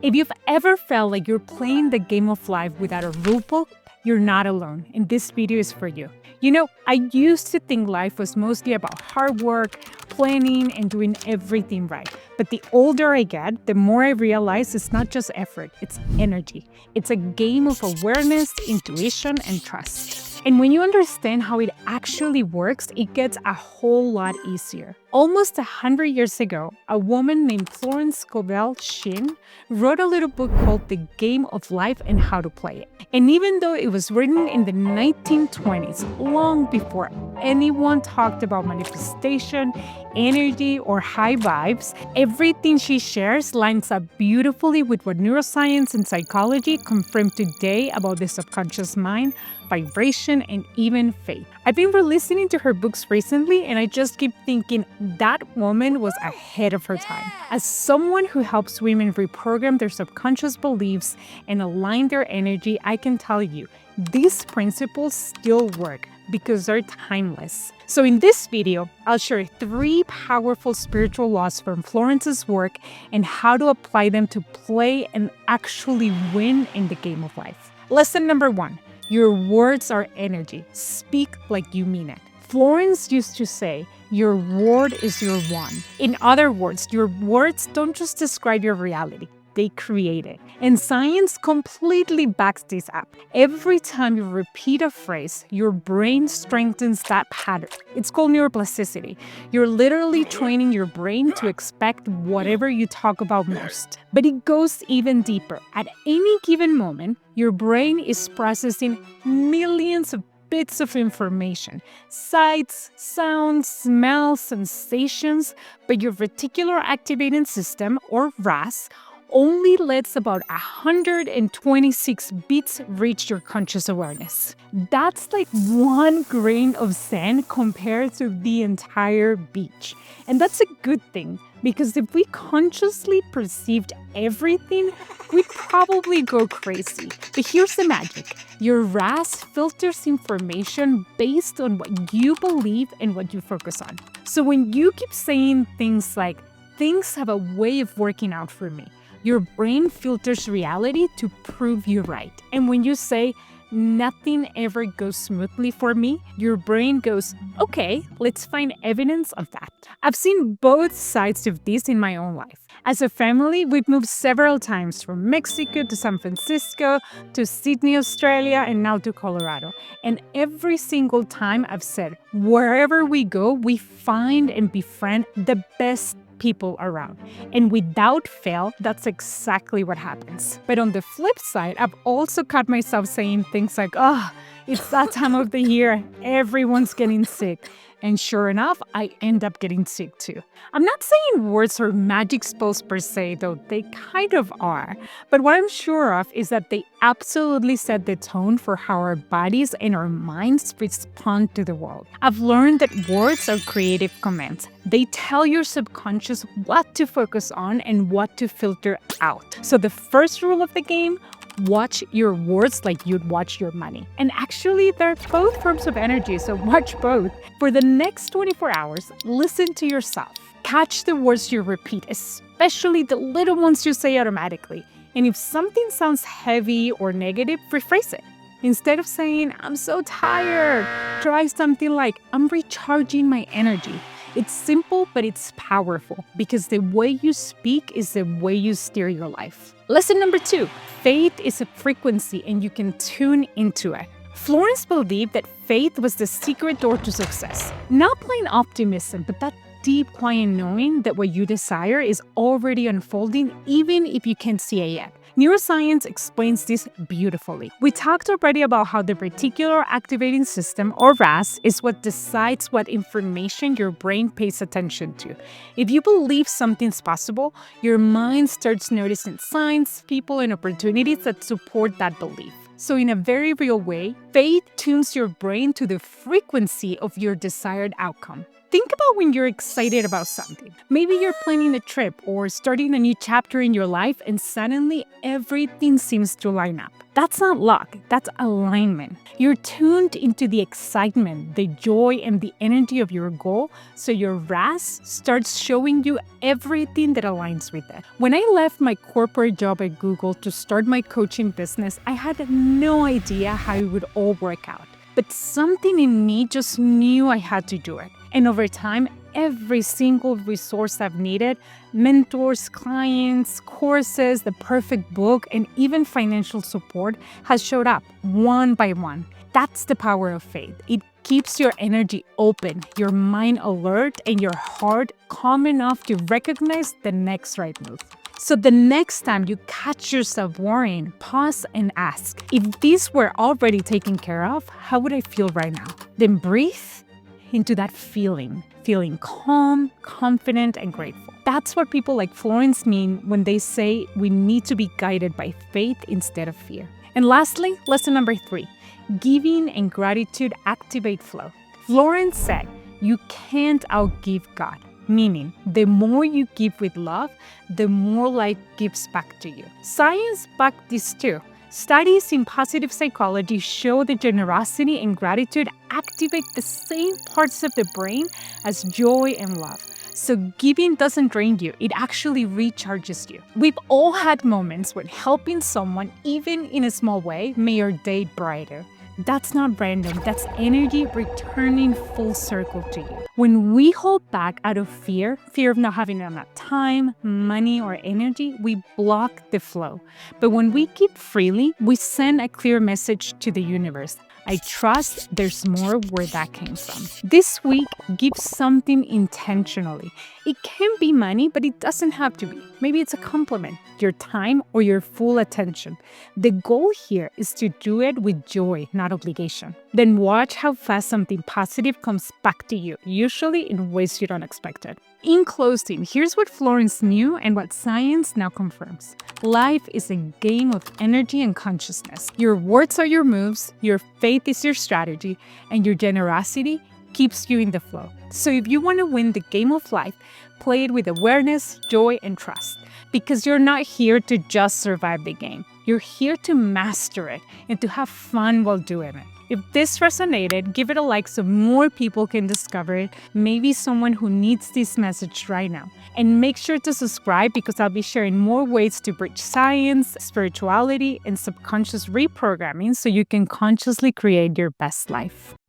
If you've ever felt like you're playing the game of life without a rulebook, you're not alone, and this video is for you. I used to think life was mostly about hard work, planning, and doing everything right. But the older I get, the more I realize it's not just effort, it's energy. It's a game of awareness, intuition, and trust. And when you understand how it actually works, it gets a whole lot easier. Almost 100 years ago, a woman named Florence Scovel Shinn wrote a little book called The Game of Life and How to Play It. And even though it was written in the 1920s, long before anyone talked about manifestation, energy, or high vibes, everything she shares lines up beautifully with what neuroscience and psychology confirm today about the subconscious mind, vibration, and even faith. I've been re-listening to her books recently, and I just keep thinking that woman was ahead of her time. As someone who helps women reprogram their subconscious beliefs and align their energy, I can tell you, these principles still work because they're timeless. So in this video, I'll share 3 powerful spiritual laws from Florence's work and how to apply them to play and actually win in the game of life. Lesson number 1. Your words are energy. Speak like you mean it. Florence used to say, your word is your one. In other words, your words don't just describe your reality, they create it. And science completely backs this up. Every time you repeat a phrase, your brain strengthens that pattern. It's called neuroplasticity. You're literally training your brain to expect whatever you talk about most. But it goes even deeper. At any given moment, your brain is processing millions of bits of information, sights, sounds, smells, sensations, but your reticular activating system, or RAS, only lets about 126 bits reach your conscious awareness. That's like 1 grain of sand compared to the entire beach. And that's a good thing, because if we consciously perceived everything, we'd probably go crazy. But here's the magic. Your RAS filters information based on what you believe and what you focus on. So when you keep saying things like, things have a way of working out for me, your brain filters reality to prove you right. And when you say, nothing ever goes smoothly for me, your brain goes, okay, let's find evidence of that. I've seen both sides of this in my own life. As a family, we've moved several times from Mexico to San Francisco to Sydney, Australia, and now to Colorado. And every single time I've said, wherever we go, we find and befriend the best people around. And without fail, that's exactly what happens. But on the flip side, I've also caught myself saying things like, it's that time of the year, everyone's getting sick. And sure enough, I end up getting sick too. I'm not saying words are magic spells per se, though they kind of are. But what I'm sure of is that they absolutely set the tone for how our bodies and our minds respond to the world. I've learned that words are creative commands. They tell your subconscious what to focus on and what to filter out. So the first rule of the game, watch your words like you'd watch your money. And actually, they're both forms of energy, so watch both. For the next 24 hours, listen to yourself. Catch the words you repeat, especially the little ones you say automatically. And if something sounds heavy or negative, rephrase it. Instead of saying, I'm so tired, try something like, I'm recharging my energy. It's simple, but it's powerful because the way you speak is the way you steer your life. Lesson number 2, faith is a frequency and you can tune into it. Florence believed that faith was the secret door to success. Not plain optimism, but that deep, quiet knowing that what you desire is already unfolding, even if you can't see it yet. Neuroscience explains this beautifully. We talked already about how the Reticular Activating System, or RAS, is what decides what information your brain pays attention to. If you believe something's possible, your mind starts noticing signs, people, and opportunities that support that belief. So in a very real way, faith tunes your brain to the frequency of your desired outcome. Think about when you're excited about something. Maybe you're planning a trip or starting a new chapter in your life, and suddenly everything seems to line up. That's not luck, that's alignment. You're tuned into the excitement, the joy, and the energy of your goal, so your RAS starts showing you everything that aligns with it. When I left my corporate job at Google to start my coaching business, I had no idea how it would all work out. But something in me just knew I had to do it. And over time, every single resource I've needed, mentors, clients, courses, the perfect book, and even financial support has showed up one by one. That's the power of faith. It keeps your energy open, your mind alert, and your heart calm enough to recognize the next right move. So the next time you catch yourself worrying, pause and ask, if these were already taken care of, how would I feel right now? Then breathe into that feeling calm, confident, and grateful. That's what people like Florence mean when they say we need to be guided by faith instead of fear. And lastly, lesson number 3, giving and gratitude activate flow. Florence said, you can't outgive God. Meaning, the more you give with love, the more life gives back to you. Science backed this too. Studies in positive psychology show that generosity and gratitude activate the same parts of the brain as joy and love. So giving doesn't drain you, it actually recharges you. We've all had moments when helping someone, even in a small way, made your day brighter. That's not random, that's energy returning full circle to you. When we hold back out of fear of not having enough time, money, or energy, we block the flow. But when we give freely, we send a clear message to the universe. I trust there's more where that came from. This week, give something intentionally. It can be money, but it doesn't have to be. Maybe it's a compliment, your time, or your full attention. The goal here is to do it with joy, not obligation. Then watch how fast something positive comes back to you, usually in ways you don't expect it. In closing, here's what Florence knew and what science now confirms. Life is a game of energy and consciousness. Your words are your moves, your faith is your strategy, and your generosity keeps you in the flow. So if you want to win the game of life, play it with awareness, joy, and trust. Because you're not here to just survive the game. You're here to master it and to have fun while doing it. If this resonated, give it a like so more people can discover it. Maybe someone who needs this message right now. And make sure to subscribe because I'll be sharing more ways to bridge science, spirituality, and subconscious reprogramming so you can consciously create your best life.